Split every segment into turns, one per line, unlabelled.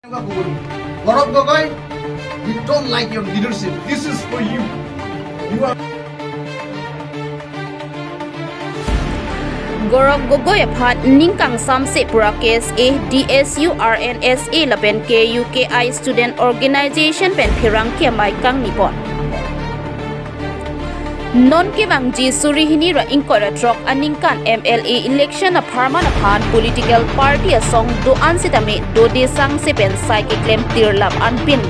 Gaurav Gogoi, we don't like your leadership. This is for you. You are.
Gaurav Gogoi phat ningkang samse pura case a DSU RNSA laben KUKI student organization pen phirang kia mai kang nipon. Non ke bang ji suri hini ra inkora trok aningkan MLA election a pharma na phan political party a song do ansitame do de sang se pen sai ke claim tirlap anpin.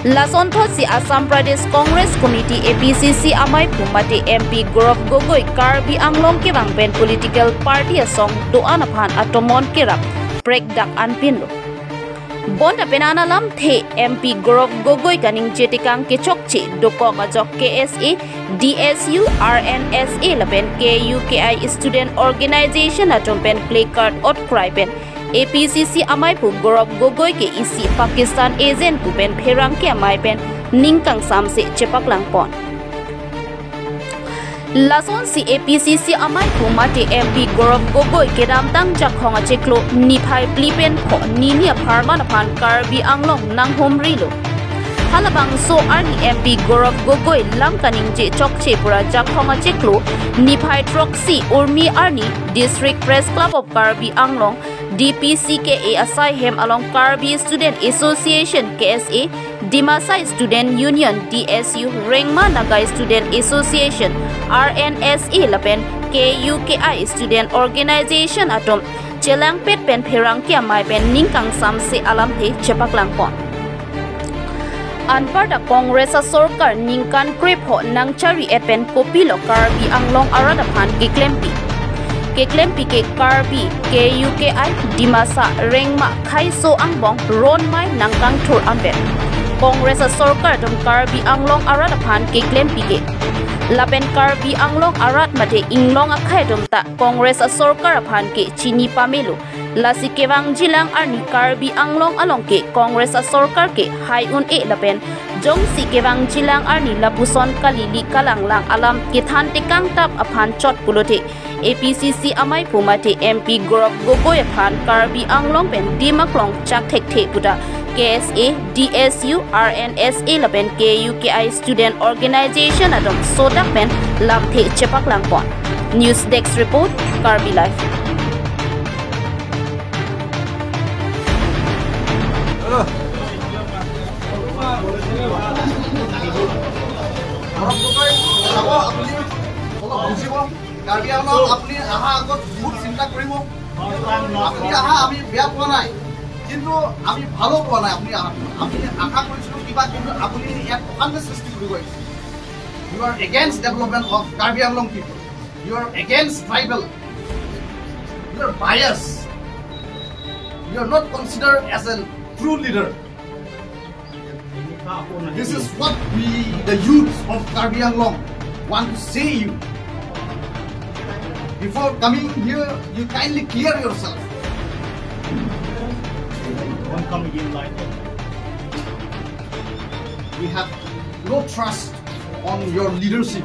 Lason thosi Assam Pradesh Congress Committee APCC amai pumate MP Gaurav Gogoi Karbi Anglong ke bang pen political party a song do anaphan atomon ke rap break dak anpin. Bonda penana lam the MP Gaurav Gogoi kaning jetikang ke chokche dokong ajok KSA DSU RNSA laben KUKI student organization atom pen play card ot cry pen APCC amai pu Gaurav Gogoi ke isi Pakistan agent pu pen pherang ke amai pen ningkang samse chepak langpon. Lason si APCC amai pu mate MP Gaurav Gogoi ke ramtang jakhonga cheklo niphai plipen pho ninia pharma na phan Karbi Anglong nang homrilo. Halabang so arni MP Gaurav Gogoi lamkaning je chokche pura jakhonga cheklo niphai troxy urmi arni District Press Club of Karbi Anglong DPCKA asai hem along Karbi Student Association KSA Dimasai Student Union DSU Rengma Nagai Student Association RNSA lapen KUKI Student Organization atom Chelangpet pen pherang kia mai pen ningkang samse alam the chepak langpon. Anparta Congress a Sorkar ningkan krep ho nangchari epen kopilo Karbi Anglong arada phan Keklempi ke Karbi KUKI Dimasa Rengma Khaiso Angbong Ronmai nangkang thur amben. Congress a Sorkar dom Karbi Anglong arada phan Keklempi ke Lapen Karbi Anglong arat mate inglong akhai dom ta Congress a Sorkar phan ke chini pamelu lasi kewang jilang arni Karbi Anglong along ke Congress a Sorkar ke hai un e lapen jong si kewang jilang arni lapuson kalili kalanglang alam ke than tekang tap aphan chot pulote APCC amai pumate MP Gaurav Gogoi phan Karbi Anglong pen dimaklong chak thek the puta KSA DSU RNSA lapen KUKI student organization adom sodak pen lam the chepak langpon. News Desk report Karbi Live.
Karbi Anglong apni aha agot বহুত চিন্তা কৰিব আপনি aha আমি বেয়া পোৱা নাই কিন্তু আমি ভালো পোৱা নাই আপনি আশা কৰিছিলো কিবা কিন্তু আপনি ইয়াত অশান্তি সৃষ্টি কৰিব আহিছে you are against development of Karbi Anglong people you are against tribal you are biased you are not considered as a true leader this is what we the youth of Karbi Anglong want to say you. Before coming here, you kindly clear yourself.
Don't come again like that.
We have no trust on your leadership.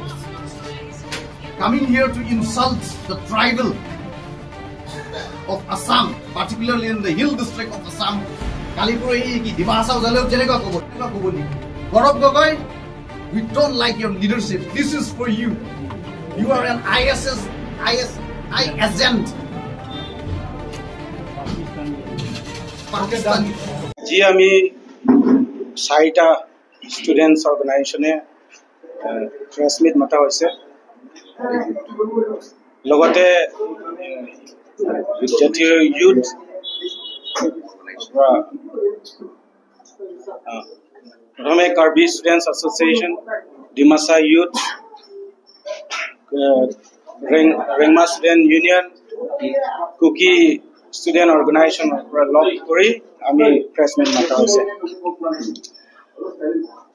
Coming here to insult the tribal of Assam, particularly in the hill district of Assam. Kalipuri ki Dimasa ujale jenega koboni. Gaurav Gogoi, we don't like your leadership. This is for you. You are an ISI agent. Pakistan.
जी आमी साइटा students ऑर्गेनाइजेशने press meet माता होइसे लगते জাতীয় youth प्रथमे Karbi students association Dimasa youth Rengma Student Union, Kuki Student Organization log kori ami pressment mata hoise.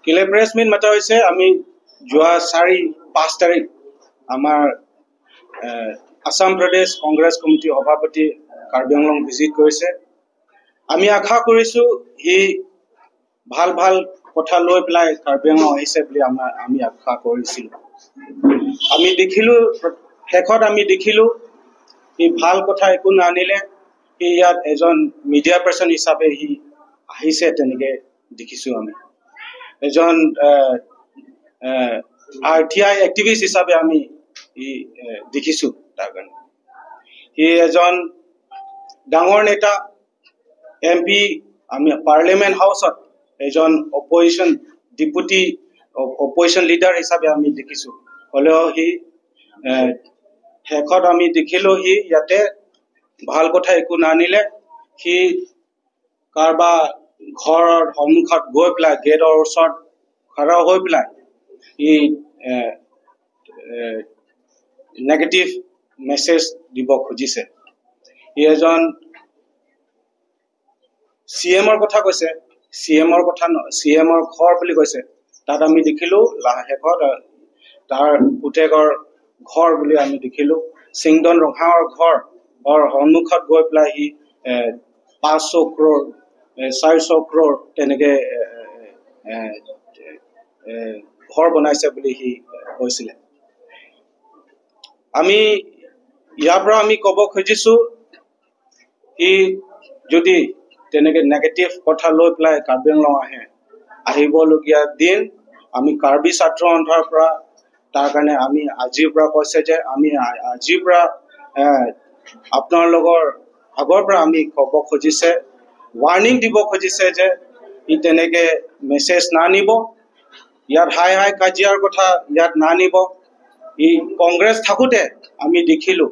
Kile pressment mata hoise ami joa 4-5 tarik amar Assam Pradesh Congress Committee Sabhapati Karbi Anglong visit korise. Ami akha korisu hi bhal kotha loi pelai Karbi Anglong hoise boli ami akha korisilu. Ami dekhilu শেষত আমি দেখিলো এই ভাল কথা একো নানিলে ইয়াত এজন মিডিয়া পাৰ্সন হিচাপে হি আহিছে তেনেকৈ দেখিছোঁ আমি এজন RTI এক্টিভিষ্ট হিচাপে আমি দেখিছোঁ তাৰ কাৰণে সি এজন ডাঙৰ নেতা MP আমি পাৰ্লিয়ামেণ্ট হাউচত এজন অপজিশ্যন ডেপুটি অপজিশ্যন লিডাৰ হিচাপে আমি দেখিছোঁ হ'লেও সি শেষত আমি দেখিলোঁ সি ইয়াতে ভাল কথা একো নানিলে সি কাৰোবাৰ ঘৰৰ সন্মুখত গৈ পেলাই গেটৰ ওচৰত খাৰা হৈ পেলাই সি নেগেটিভ মেছেজ দিব খুজিছে সি এজন CMৰ কথা কৈছে CMৰ কথা CMৰ ঘৰ বুলি কৈছে তাত আমি দেখিলোঁ শেষত তাৰ পুতেকৰ ঘৰ বুলি আমি দেখিলোঁ সিংডন ৰঙাৰ ঘৰ সন্মুখত গৈ পেলাই সি 500 crore 400 crore তেনেকৈ ঘৰ বনাইছে বুলি সি কৈছিলে আমি ইয়াৰ পৰা আমি ক'ব খুজিছোঁ সি যদি তেনেকৈ নেগেটিভ কথা লৈ পেলাই কাৰ্বি আংলং আহিবলগীয়া দিন আমি কাৰ্বি ছাত্ৰ সন্থাৰ পৰা তাৰ কাৰণে আমি আজিৰ পৰা কৈছে যে আমি আজিৰ পৰা আপোনালোকৰ আগৰ পৰা আমি ক'ব খুজিছে ৱাৰ্ণিং দিব খুজিছে যে ই তেনেকৈ মেছেজ নানিব ইয়াত হাই কাজিয়াৰ কথা ইয়াত নানিব ই কংগ্ৰেছ থাকোঁতে আমি দেখিলোঁ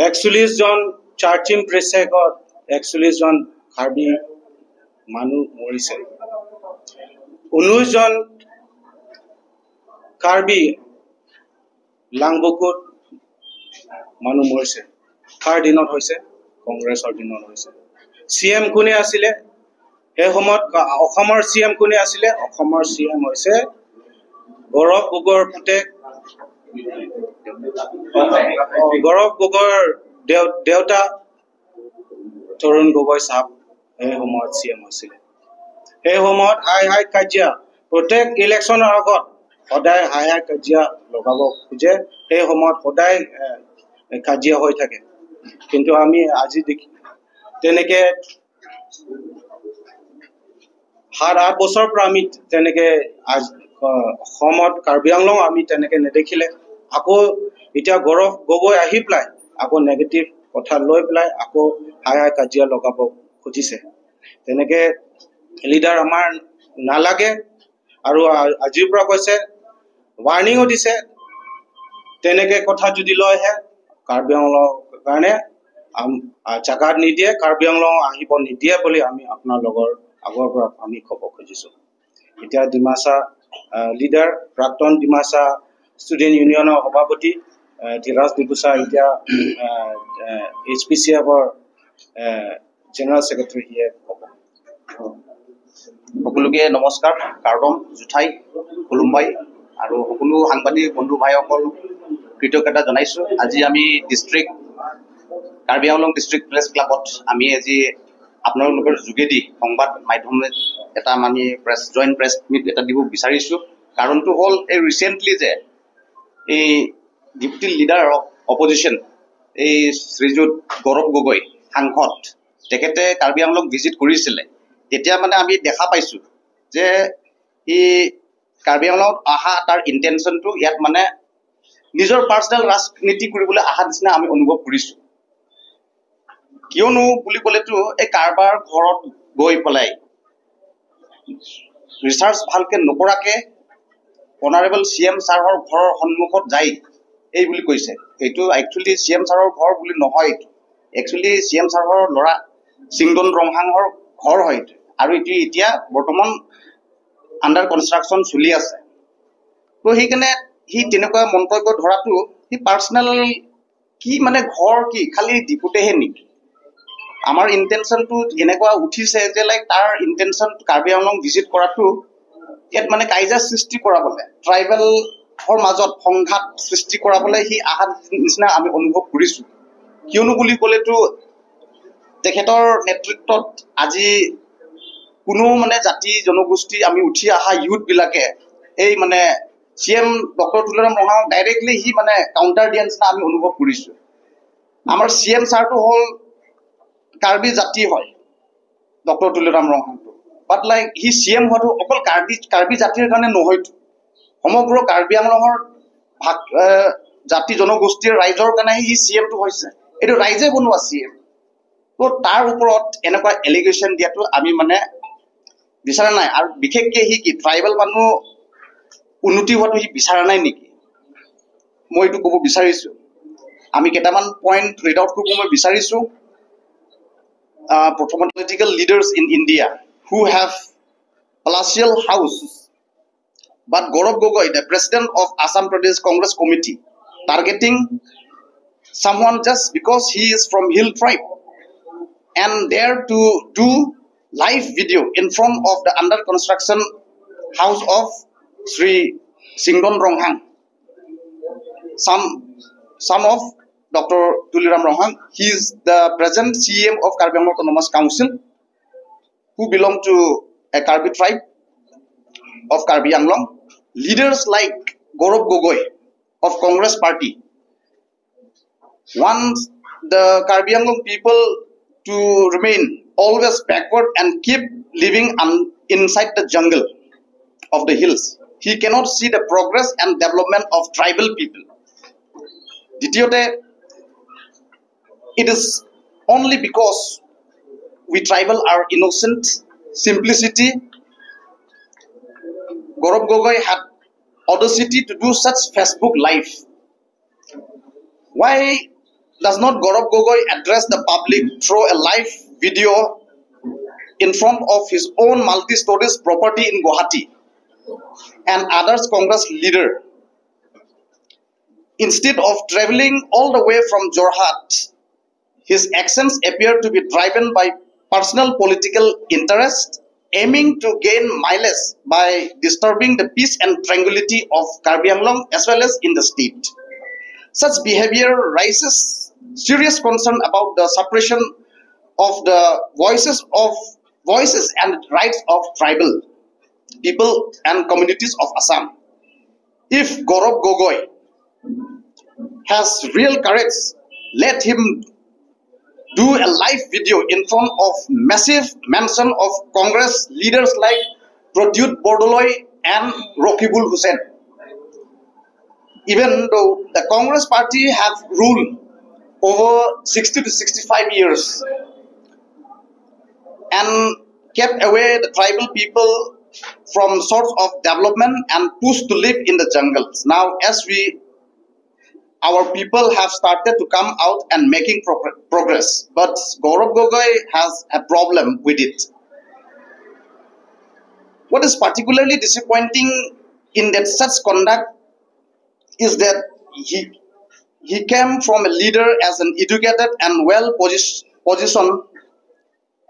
41 জন চাৰ্চিং প্ৰেছেকত 41 জন কাৰ্বি মানুহ মৰিছে 19 জন কাৰ্বি লাংবকুত মানুহ মৰিছে কাৰ দিনত হৈছে কংগ্ৰেছৰ দিনত হৈছে CM কোনে আছিলে সেই সময়ত অসমৰ CM কোনে আছিলে অসমৰ CM হৈছে গৌৰৱ গগৈৰ পুতেক গৌৰৱ গগৈৰ দেউতা তৰুণ গগৈ চাহাব সেই সময়ত CM হৈছিলে সেই সময়ত হাই কাজিয়া প্ৰত্যেক ইলেকশ্যনৰ আগত সদায় হাই কাজিয়া লগাব খোজে সেই সময়ত সদায় কাজিয়া হৈ থাকে কিন্তু আমি আজি দেখি তেনেকৈ 7-8 বছৰৰ পৰা আমি তেনেকৈ অসমত কাৰ্বি আংলং আমি তেনেকৈ নেদেখিলে আকৌ এতিয়া গৌৰৱ গগৈ আহি পেলাই আকৌ নেগেটিভ কথা লৈ পেলাই আকৌ হাই কাজিয়া লগাব খুজিছে তেনেকৈ লিডাৰ আমাৰ নালাগে আৰু আজিৰ পৰা কৈছে ৱাৰ্ণিঙো দিছে তেনেকৈ কথা যদি লয়হে কাৰ্বি আংলঙৰ কাৰণে জাগাত নিদিয়ে কাৰ্বি আংলং আহিব নিদিয়ে বুলি আমি আপোনালোকৰ আগৰ পৰা আমি ক'ব খুজিছোঁ এতিয়া ডিমাচা লিডাৰ প্ৰাক্তন ডিমাচা ষ্টুডেণ্ট ইউনিয়নৰ সভাপতি ধীৰাজ ডিবুচা এতিয়া HPCFৰ জেনেৰেল ছেক্ৰেটাৰী সিয়ে ক'ব
সকলোকে নমস্কাৰ কাৰ্ডম জুঠাই খুলুম্বাই আৰু সকলো সাংবাদিক বন্ধু ভাইসকল কৃতজ্ঞতা জনাইছোঁ আজি আমি কাৰ্বি আংলং ডিষ্ট্ৰিক্ট প্ৰেছ ক্লাবত আমি আজি আপোনালোকৰ যোগেদি সংবাদ মাধ্যমে এটা আমি জইণ্ট প্ৰেছ মিট এটা দিব বিচাৰিছোঁ কাৰণটো হ'ল এই ৰিচেণ্টলি যে এই ডেপুটি লিডাৰ অফ অপজিশ্যন এই শ্ৰীযুত গৌৰৱ গগৈ সাংসদ তেখেতে কাৰ্বি আংলং ভিজিট কৰিছিলে তেতিয়া মানে আমি দেখা পাইছোঁ যে এই কাৰ্বি আংলঙত অহা তাৰ ইণ্টেনশ্যনটো ইয়াত মানে নিজৰ পাৰ্চনেল ৰাজনীতি কৰিবলৈ অহা নিচিনা আমি অনুভৱ কৰিছোঁ কিয়নো বুলি ক'লেতো এই কাৰোবাৰ ঘৰত গৈ পেলাই ৰিচাৰ্চ ভালকৈ নকৰাকৈ অনাৰেবল CM ছাৰৰ ঘৰৰ সন্মুখত যায় এই বুলি কৈছে এইটো একচুৱেলি CM ছাৰৰ ঘৰ বুলি নহয় একচুৱেলি CM ছাৰৰ ল'ৰা সিংডন ৰংহাঙৰ ঘৰ হয় আৰু এইটো এতিয়া বৰ্তমান আণ্ডাৰ কনষ্ট্ৰাকশ্যন চলি আছে তো সেইকাৰণে সি তেনেকুৱা মন্তব্য ধৰাটো সি পাৰ্চনেল কি মানে ঘৰ কি খালি ডিপুটেহে নেকি আমাৰ ইণ্টেনশ্যনটো এনেকুৱা উঠিছে যে লাইক তাৰ ইণ্টেনশ্যন কাৰ্বি আংলং ভিজিট কৰাটো ইয়াত মানে কাইজা সৃষ্টি কৰাবলৈ ট্ৰাইবেলৰ মাজত সংঘাত সৃষ্টি কৰাবলৈ সি অহা নিচিনা আমি অনুভৱ কৰিছোঁ কিয়নো বুলি ক'লেতো তেখেতৰ নেতৃত্বত আজি কোনো মানে জাতি জনগোষ্ঠী আমি উঠি অহা ইউথবিলাকে এই মানে CM ডক্টৰ তুলৰাম ৰঙাক ডাইৰেক্টলি সি মানে কাউণ্টাৰ দিয়া নিচিনা আমি অনুভৱ কৰিছোঁ আমাৰ CM ছাৰটো হ'ল কাৰ্বি জাতি হয় ডক্টৰ ডক্টৰ তুলিৰাম ৰংহাংটো বাট লাইক হি CM হোৱাটো অকল কাৰ্বি জাতিৰ কাৰণে নহয়তো সমগ্ৰ কাৰ্বি আংলঙৰ জাতি জনগোষ্ঠীৰ ৰাইজৰ কাৰণে হি CMটো হৈছে এইটো ৰাইজে বনোৱা CM তো তাৰ ওপৰত এনেকুৱা এলিগেশ্যন দিয়াটো আমি মানে বিচাৰা নাই আৰু বিশেষকৈ হি কি ট্ৰাইবেল মানুহ উন্নতি হোৱাটো হি বিচাৰা নাই নেকি মই এইটো ক'ব বিচাৰিছোঁ আমি কেইটামান পইণ্ট ৰিড আউট কৰিব মই বিচাৰিছোঁ political leaders in India who have palatial house but Gaurav Gogoi the president of Assam Pradesh Congress Committee targeting someone just because he is from hill tribe and dare to do live video in front of the under construction house of Sri Singdon Ronghang son of Dr. Tuliram Ronghang. He is the present CM of Karbi Anglong Autonomous Council who belong to a Karbi tribe of Karbi Anglong. Leaders like Gaurav Gogoi of Congress Party want the Karbi Anglong people to remain always backward and keep living inside the jungle of the hills. He cannot see the progress and development of tribal people. Dityote, it is only because we tribal are innocent, simplicity. Gaurav Gogoi had audacity to do such Facebook live. Why does not Gaurav Gogoi address the public through a live video in front of his own multi-stories property in Guwahati and others Congress leader? Instead of traveling all the way from Jorhat, his actions appear to be driven by personal political interest, aiming to gain mileage by disturbing the peace and tranquility of Karbi Anglong as well as in the state. Such behavior raises serious concern about the suppression of the voices and rights of tribal people and communities of Assam. If Gaurav Gogoi has real courage, let him do a live video in front of massive mansion of Congress leaders like Pradyut Bordoloi and Rakibul Hussain. Even though the Congress party have ruled over 60 to 65 years and kept away the tribal people from source of development and pushed to live in the jungles. Now as our people have started to come out and making progress, but Gaurav Gogoi has a problem with it. What is particularly disappointing in that such conduct is that he came from a leader as an educated and well positioned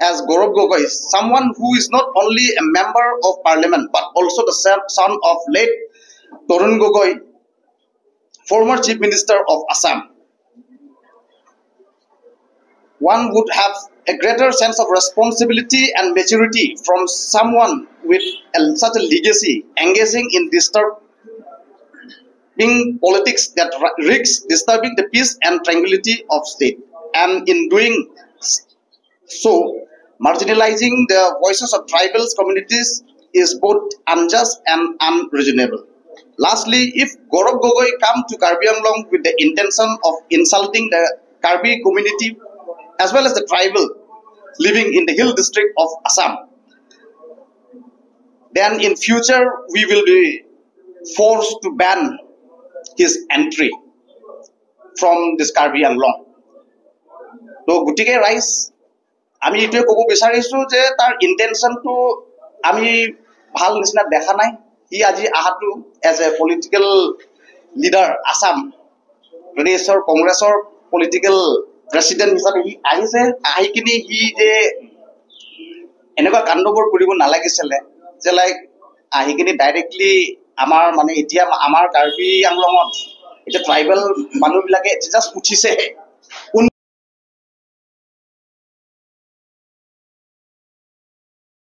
as Gaurav Gogoi, someone who is not only a member of parliament but also the son of late Torun Gogoi, former Chief Minister of Assam. One would have a greater sense of responsibility and maturity from someone with such a legacy engaging in disturbing politics that risks disturbing the peace and tranquility of state, and in doing so marginalizing the voices of tribal communities is both unjust and unreasonable. Lastly, if Gaurav Gogoi come to Karbi Anglong with the intention of insulting the Karbi community as well as the tribal living in the hill district of Assam, then in future we will be forced to ban his entry from this Karbi Anglong. So, gutike rise, আমি এইটোৱে ক'ব বিচাৰিছো যে তাৰ ইন্টেনশনটো আমি ভাল নিচিনা দেখা নাই হি আজি আহাটো as a political leader Assam প্ৰদেশৰ কংগ্ৰেছৰ পলিটিক্যাল প্ৰেসিডেন্ট হিচাপে হি আহিছে আহিকিনি হি যে এনেকুৱা কাণ্ডবোৰ কৰিব নালাগিছিলে যে লাইক আহিকিনি ডাইৰেক্টলি আমাৰ মানে এতিয়া আমাৰ কাৰ্বি আংলঙত এটা ট্ৰাইবেল মানুহবিলাকে জাস্ট উঠিছে